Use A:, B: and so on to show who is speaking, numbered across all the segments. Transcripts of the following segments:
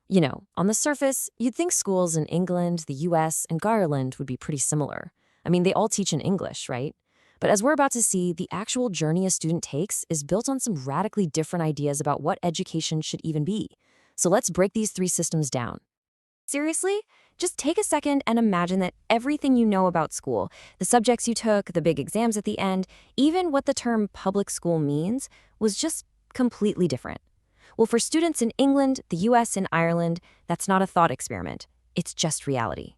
A: On the surface, you'd think schools in England, the US, and Ireland would be pretty similar. I mean, they all teach in English, right? But as we're about to see, the actual journey a student takes is built on some radically different ideas about what education should even be. So let's break these three systems down. Seriously? Just take a second and imagine that everything you know about school, the subjects you took, the big exams at the end, even what the term public school means, was just completely different. Well, for students in England, the US, and Ireland, that's not a thought experiment. It's just reality.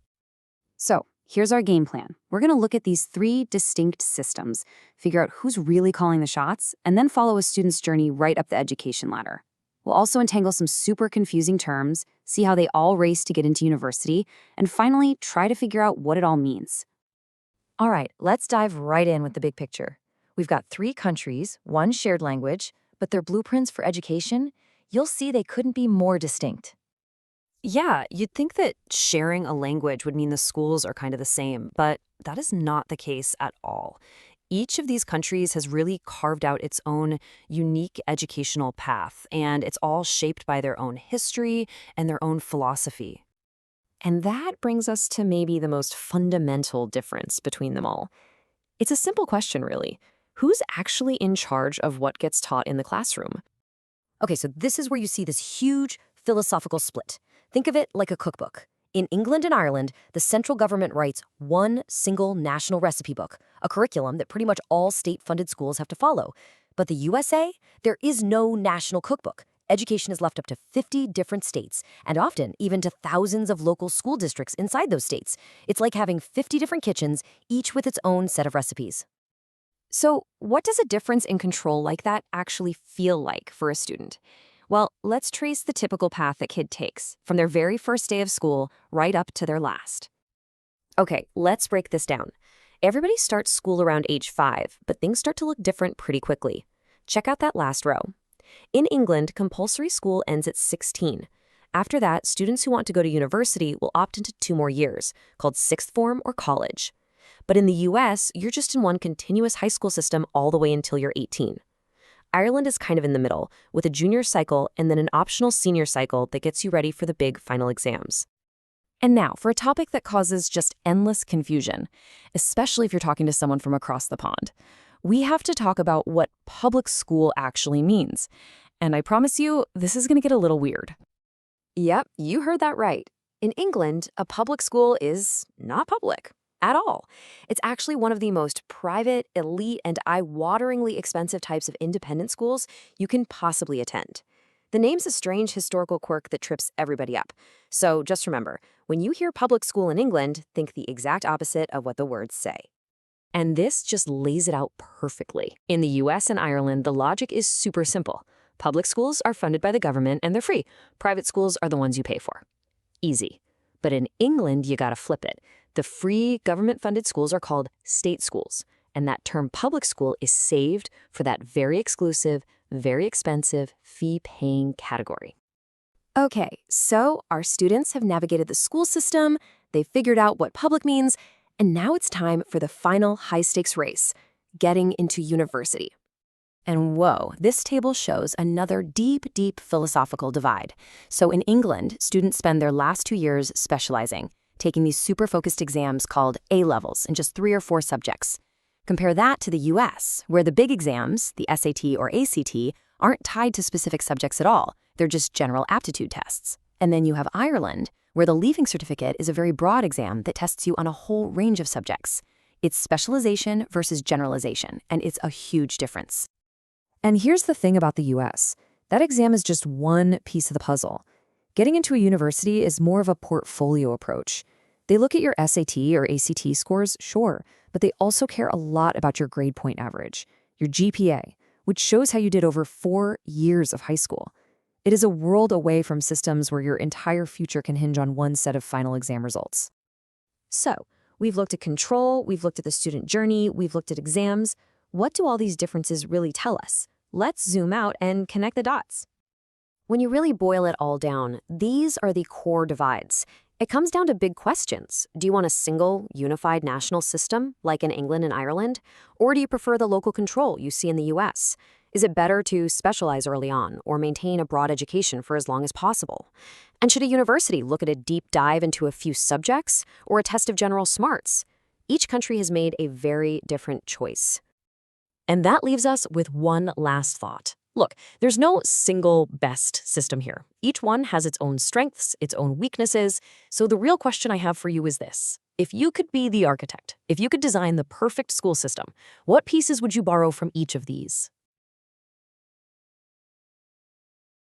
B: So, here's our game plan. We're going to look at these three distinct systems, figure out who's really calling the shots, and then follow a student's journey right up the education ladder. We'll also entangle some super confusing terms, see how they all race to get into university, and finally, try to figure out what it all means.
A: All right, let's dive right in with the big picture. We've got three countries, one shared language, but their blueprints for education, you'll see they couldn't be more distinct. Yeah, you'd think that sharing a language would mean the schools are kind of the same, but that is not the case at all. Each of these countries has really carved out its own unique educational path, and it's all shaped by their own history and their own philosophy. And that brings us to maybe the most fundamental difference between them all. It's a simple question, really. Who's actually in charge of what gets taught in the classroom? Okay, so this is where you see this huge philosophical split. Think of it like a cookbook. In England and Ireland, the central government writes one single national recipe book, a curriculum that pretty much all state-funded schools have to follow. But the USA, there is no national cookbook. Education is left up to 50 different states, and often even to thousands of local school districts inside those states. It's like having 50 different kitchens, each with its own set of recipes. So, what does a difference in control like that actually feel like for a student? Well, let's trace the typical path a kid takes, from their very first day of school right up to their last. Okay, let's break this down. Everybody starts school around age 5, but things start to look different pretty quickly. Check out that last row. In England, compulsory school ends at 16. After that, students who want to go to university will opt into 2 more years, called sixth form or college. But in the US, you're just in one continuous high school system all the way until you're 18. Ireland is kind of in the middle, with a junior cycle and then an optional senior cycle that gets you ready for the big final exams. And now, for a topic that causes just endless confusion, especially if you're talking to someone from across the pond, we have to talk about what public school actually means. And I promise you, this is going to get a little weird. Yep, you heard that right. In England, a public school is not public at all. It's actually one of the most private, elite, and eye-wateringly expensive types of independent schools you can possibly attend. The name's a strange historical quirk that trips everybody up. So just remember, when you hear public school in England, think the exact opposite of what the words say. And this just lays it out perfectly. In the US and Ireland, the logic is super simple. Public schools are funded by the government and they're free. Private schools are the ones you pay for. Easy. But in England, you gotta flip it. The free government-funded schools are called state schools, and that term public school is saved for that very exclusive, very expensive, fee-paying category. Okay, so our students have navigated the school system, they've figured out what public means, and now it's time for the final high-stakes race, getting into university. And whoa, this table shows another deep, deep philosophical divide. So in England, students spend their last 2 years specializing, taking these super focused exams called A-levels in just 3 or 4 subjects. Compare that to the US, where the big exams, the SAT or ACT, aren't tied to specific subjects at all. They're just general aptitude tests. And then you have Ireland, where the Leaving Certificate is a very broad exam that tests you on a whole range of subjects. It's specialization versus generalization, and it's a huge difference. And here's the thing about the US. That exam is just one piece of the puzzle. Getting into a university is more of a portfolio approach. They look at your SAT or ACT scores, sure, but they also care a lot about your grade point average, your GPA, which shows how you did over 4 years of high school. It is a world away from systems where your entire future can hinge on one set of final exam results. So, we've looked at control, we've looked at the student journey, we've looked at exams. What do all these differences really tell us? Let's zoom out and connect the dots. When you really boil it all down, these are the core divides. It comes down to big questions. Do you want a single, unified national system, like in England and Ireland? Or do you prefer the local control you see in the US?
C: Is it better to specialize early on or maintain a broad education for as long as possible? And should a university look at a deep dive into a few subjects or a test of general smarts? Each country has made a very different choice.
D: And that leaves us with one last thought. Look, there's no single best system here. Each one has its own strengths, its own weaknesses. So the real question I have for you is this. If you could be the architect, if you could design the perfect school system, what pieces would you borrow from each of these?